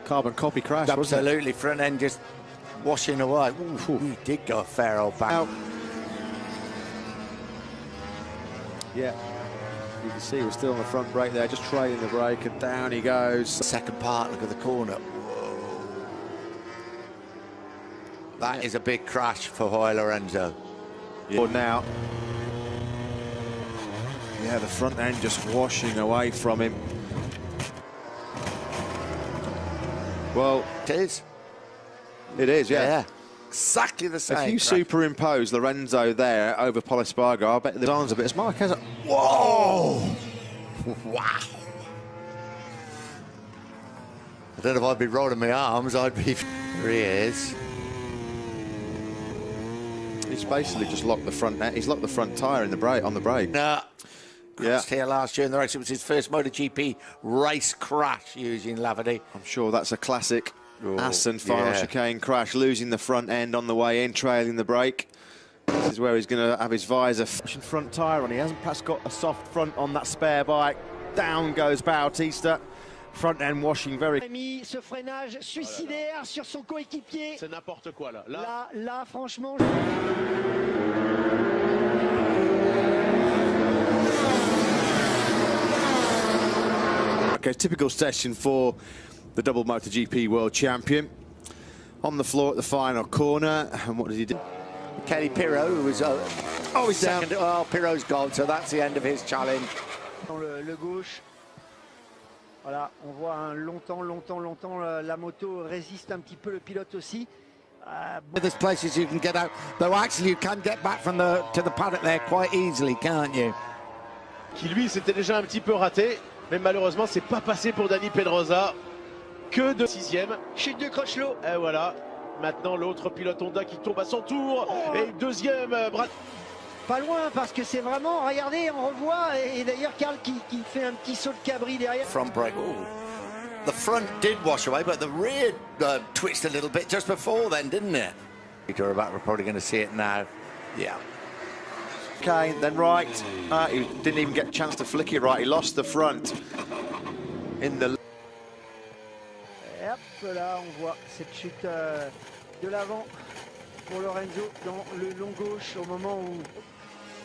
carbon copy crash, wasn't it? Absolutely, front end just washing away. Ooh, he did go a fair old back. Yeah, you can see we're still on the front brake there, just trailing the brake, and down he goes. Second part, look at the corner. Whoa. That is a big crash for Lorenzo. Yeah. Now, yeah, the front end just washing away from him. Well, it is. It is, yeah. Exactly the same. If you superimpose Lorenzo there over Polispargo, I bet the arms a bit as Marquez. Whoa! Wow! I don't know if I'd be rolling my arms. I'd be. There he is. He's basically just locked the front. He's locked the front tyre in the brake on the brake. Nah. Crashed here last year in the race. It was his first MotoGP race crash using Lavady. I'm sure that's a classic Assen final chicane crash, losing the front end on the way in, trailing the brake. This is where he's going to have his visor. Front tyre on. He hasn't perhaps got a soft front on that spare bike. Down goes Bautista. Front end washing very. Ce freinage suicidaire sur son coéquipier. C'est n'importe quoi là. Là, franchement. Okay, typical session for the double MotoGP world champion. On the floor at the final corner, and what did he do? Kelly Pirot, who was he's second. down. Oh, Pirot's gone, so that's the end of his challenge. Dans le gauche. Voilà, on voit longtemps la moto résiste un petit peu, le pilote aussi. There's places you can get out, though actually you can get back from to the paddock there quite easily, can't you? Qui lui c'était déjà un petit peu raté, mais malheureusement c'est pas passé pour Dani Pedrosa. Que de 6e. Chute de Crutchlow. Et voilà, maintenant l'autre pilote Honda qui tombe à son tour. Et deuxième, Pas loin, parce que c'est vraiment, regardez, on revoit, et d'ailleurs Karl qui fait un petit saut de cabri derrière. Front brake. Ooh. The front did wash away, but the rear twitched a little bit just before then, didn't it? We're probably going to see it now. Yeah. Okay, then right. He didn't even get a chance to flick it right. He lost the front in the. Et hop là, on voit cette chute de l'avant pour Lorenzo dans le long gauche au moment où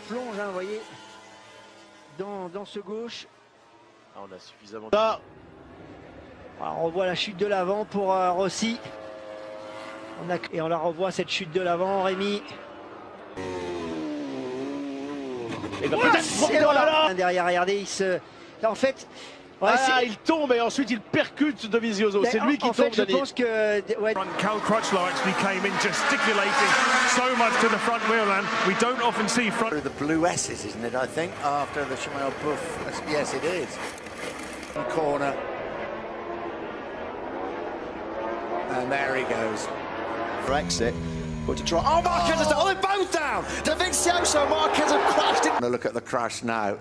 plonge, hein, vous voyez, dans ce gauche. Ah, on a suffisamment. Alors, on revoit la chute de l'avant pour Rossi. Et on la revoit cette chute de l'avant, Rémi. Et ben peut-être. Derrière, regardez, là, en fait. Ouais, il tombe et ensuite il percute Dovizioso. C'est lui qui tombe. En fait, je pense que Cal Crutchlow actually came in gesticulating so much to the front wheel, and we don't often see front. The blue S's, isn't it? I think after the Shimano Buff. Yes, it is. Corner. And there he goes. For exit. But to try. Oh, Marquez has done. Oh, they're both down. Dovizioso, Marquez have crashed it. Look at the crash now.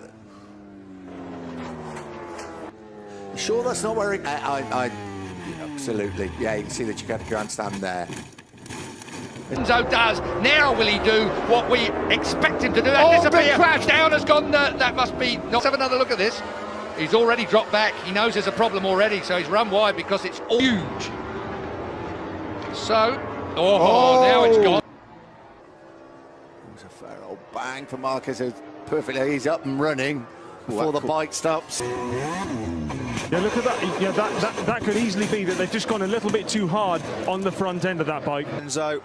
Sure, that's not where it. Absolutely. Yeah, you can see the Chicane grandstand there. So does. Now will he do what we expect him to do? That disappear. Crash down has gone. That must be. Let's have another look at this. He's already dropped back. He knows there's a problem already, so he's run wide because it's all huge. So, now it's gone. It was a fair old bang for Marquez. Perfectly, he's up and running before the bike stops. Yeah, look at that. Yeah, that could easily be that they've just gone a little bit too hard on the front end of that bike. Enzo,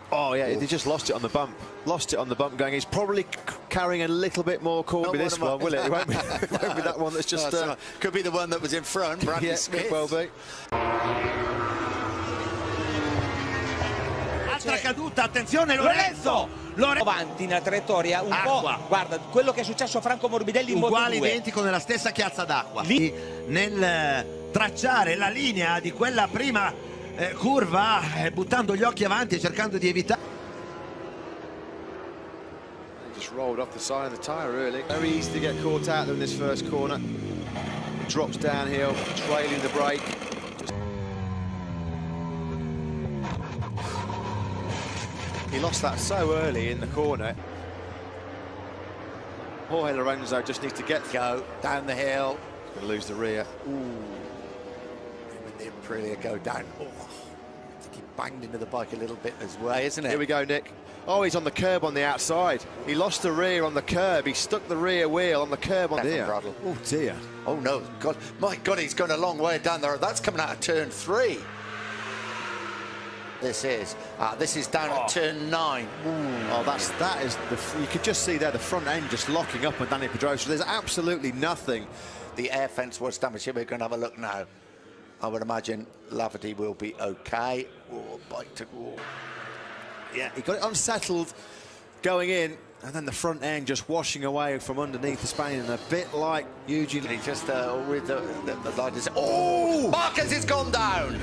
he just lost it on the bump. Lost it on the bump going. He's probably carrying a little bit more caught with this one, will it? It won't be, it won't be that one that's just... could be the one that was in front, Bradley Smith. Could well be. Altra caduta, attenzione Lorenzo! Avanti nella traiettoria un po', guarda quello che è successo a Franco Morbidelli in Moto2. Uguale, identico, nella stessa chiazza d'acqua. Nel tracciare la linea di quella prima curva, buttando gli occhi avanti e cercando di evitare. Just rolled off the side of the tyre, really. Very easy to get caught out in this first corner. Drops downhill, trailing the brake. He lost that so early in the corner. Jorge Lorenzo just needs to go down the hill. He's going to lose the rear. Ooh. With the Aprilia go down. Oh, I think he banged into the bike a little bit as well, isn't it? Here we go, Nick. Oh, he's on the curb on the outside. He lost the rear on the curb. He stuck the rear wheel on the curb on the Oh, dear. Oh, no. God, my God, he's gone a long way down there. That's coming out of turn 3. This is down at turn 9. Ooh. Oh, that is you could just see there the front end just locking up on Dani Pedrosa. There's absolutely nothing. The air fence was damaged. Here we're going to have a look now. I would imagine Lafferty will be okay. Oh, bike to wall. Yeah, he got it unsettled going in, and then the front end just washing away from underneath the Spaniard, and a bit like Eugene. He just with the light is. Oh, Marquez has gone down.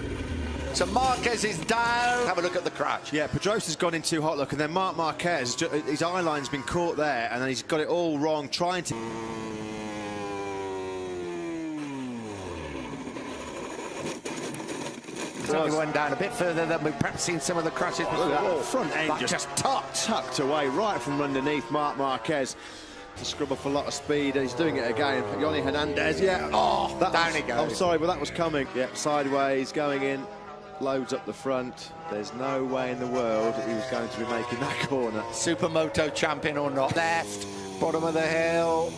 So Marquez is down. Have a look at the crash. Yeah, Pedrosa's gone in too hot, look, and then Marc Marquez, his eye line's been caught there, and then he's got it all wrong, trying to. He went down a bit further than we've perhaps seen some of the crashes before. Front end just tucked away right from underneath Marc Marquez to scrub off a lot of speed, and he's doing it again. Yoni Hernandez, yeah. Oh, down he goes. I'm sorry, but that was coming. Yeah, sideways, going in, loads up the front. There's no way in the world he was going to be making that corner. Supermoto champion or not. Left, bottom of the hill.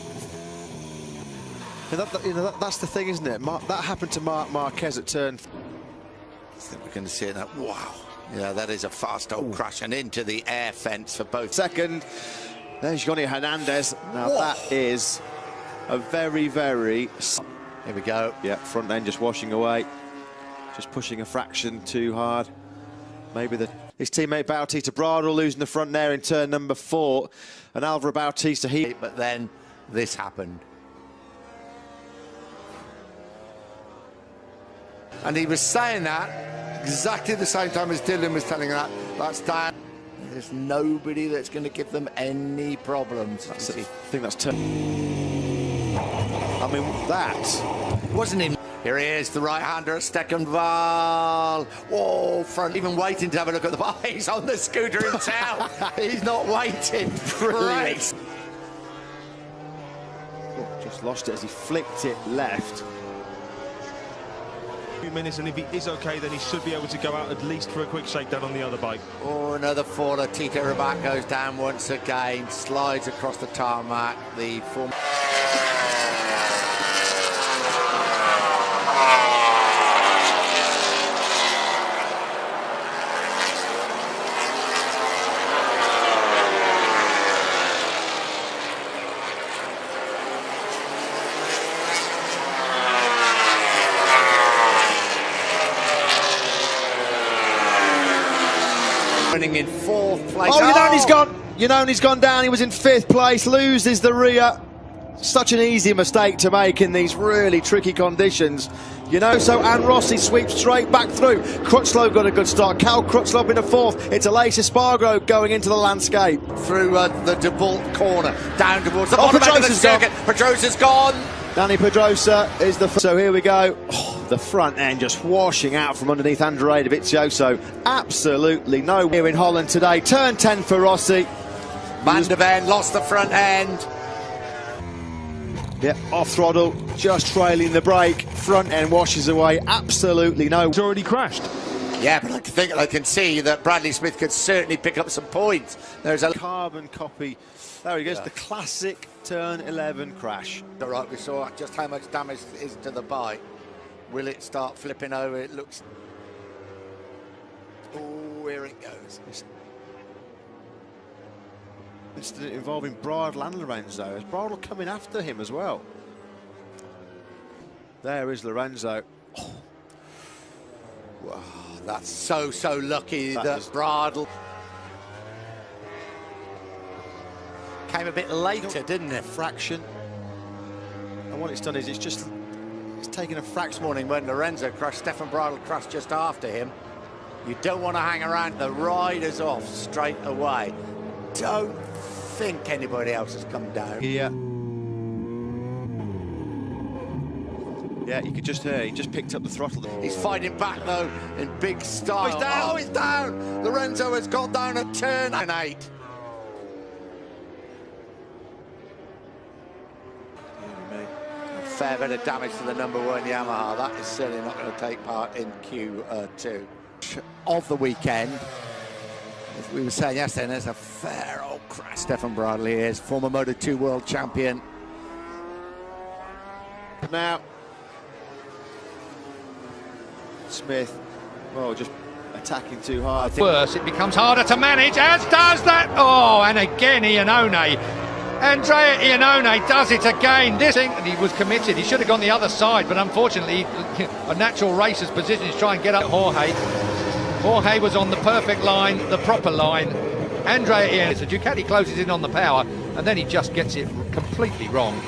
That's the thing, isn't it? That happened to Marc Marquez at turn. I think we're going to see it now. Wow. Yeah, that is a fast old crash and into the air fence for both. Second, there's Yoni Hernandez. Now that is a very, very... Here we go. Yeah, front end just washing away. Just pushing a fraction too hard. Maybe his teammate Bautista Bradl losing the front there in turn number 4. And Alvaro Bautista, But then this happened. And he was saying that exactly the same time as Dylan was telling that. That's down. There's nobody that's going to give them any problems. I think that's turn. I mean, that wasn't him. Here he is, the right-hander, Steckenval. Whoa, front, even waiting to have a look at the bike. He's on the scooter himself. He's not waiting. Brilliant. Just lost it as he flicked it left. Minutes, and if he is okay, then he should be able to go out at least for a quick shakedown on the other bike. Oh, another faller. Tito Rabat goes down once again, slides across the tarmac. The former. Running in 4th place. Oh, you know he's gone. You know he's gone down. He was in 5th place. Loses the rear. Such an easy mistake to make in these really tricky conditions. You know, so Ann Rossi sweeps straight back through. Crutchlow got a good start. Cal Crutchlow in a 4th. It's Aleix Espargaro going into the landscape. Through the DeBolt corner. Down towards the bottom end of the circuit. Pedrosa's gone. Dani Pedrosa is the... So here we go. Oh, the front end just washing out from underneath Andrea Dovizioso. Absolutely no here in Holland today. Turn 10 for Rossi. Van der Ven lost the front end. Yeah, off throttle, just trailing the brake. Front end washes away. Absolutely no... He's already crashed. Yeah, but I think I can see that Bradley Smith could certainly pick up some points. There's a carbon copy. There he goes, the classic turn 11 crash. All right, we saw just how much damage is to the bike. Will it start flipping over? It looks... Oh, here it goes. Incident involving Bradl and Lorenzo. Is Bradl coming after him as well? There is Lorenzo. Oh. Wow, that's so lucky that Bradl came a bit later, didn't it? Fraction. And what it's done is it's taken a fraction. This morning when Lorenzo crashed, Stefan Bradl crashed just after him. You don't want to hang around. The rider's off straight away. Don't think anybody else has come down. Yeah. Yeah, you could just hear, he just picked up the throttle. He's fighting back, though, in big style. Oh, he's down! Oh, he's down! Lorenzo has got down at turn 8. fair bit of damage to the #1 Yamaha. That is certainly not going to take part in Q2 of the weekend. As we were saying yesterday, there's a fair old crash. Stefan Bradley is former Moto2 world champion. Now, Smith, well, just attacking too hard. Worse, it becomes harder to manage, as does that. Oh, and again, Iannone. Andrea Iannone does it again. This thing, and he was committed. He should have gone the other side, but unfortunately, a natural racer's position is try and get up Jorge. Jorge was on the perfect line, the proper line. Andrea Iannone, so Ducati closes in on the power, and then he just gets it completely wrong.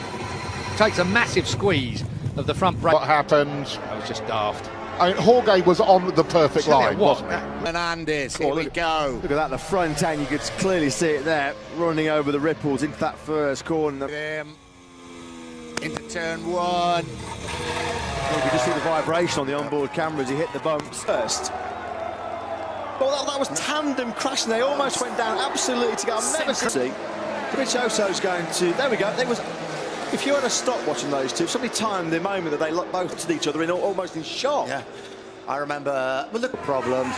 Takes a massive squeeze of the front brake. What happened? That was just daft. I mean, Jorge was on the perfect line, wasn't he? Fernandez, here we go. Look at that, the front end, you could clearly see it there, running over the ripples into that first corner. Into turn 1. You could just see the vibration on the onboard camera as he hit the bumps first. Well, that was tandem crashing. They almost went down absolutely together. I've never seen. Dovizioso's going to. There we go. There was. If you had to stop watching those two, somebody timed the moment that they both to each other in almost in shock. Yeah, I remember. Well, look, problem.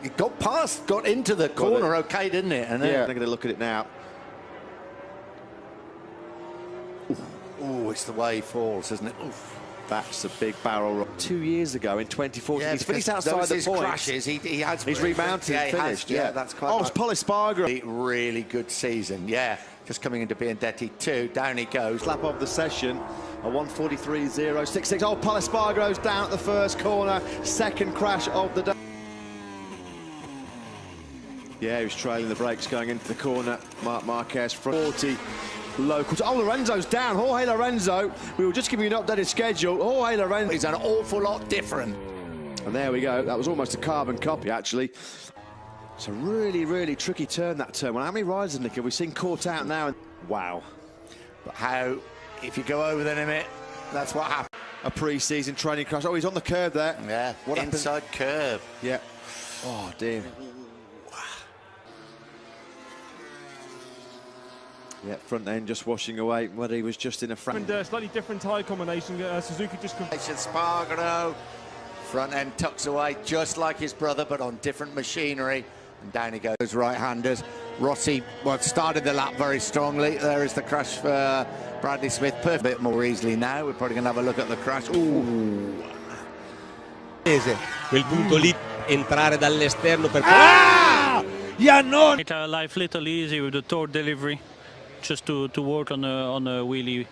It got past, got into the corner, okay, didn't it? And yeah, they're going to look at it now. Oh, it's the way he falls, isn't it? Oof. That's a big barrel roll. 2 years ago in 2014, he's finished outside the points. Crashes, he's remounted and finished. Yeah, that's quite. Oh, it's Pol Espargaro. Really good season, yeah. Just coming into Biandetti 2, down he goes. Lap of the session, a 1:43.066. Oh, Pol Espargaro's down at the first corner. Second crash of the day. Yeah, he was trailing the brakes going into the corner. Marc Marquez, 40 locals. Oh, Lorenzo's down. Jorge Lorenzo. We were just giving you an updated schedule. Jorge Lorenzo. He's an awful lot different. And there we go. That was almost a carbon copy, actually. It's a really, really tricky turn, that turn. Well, how many riders, Nick, have we seen caught out now? Wow. But how, if you go over the limit, that's what happened. A pre-season training crash. Oh, he's on the curb there. Yeah, what inside happened? curve. Yeah. Oh, dear. Yeah, front end just washing away. Whether he was just in a slightly different tyre combination. Suzuki just. Spargaro. Front end tucks away just like his brother, but on different machinery. And down he goes, right-handers. Rossi, well, started the lap very strongly. There is the crash for Bradley Smith. A bit more easily now. We're probably going to have a look at the crash. Ooh. Quel punto lì, entrare dall'esterno per... Iannone! Life little easy with the torque delivery, just to work on a wheelie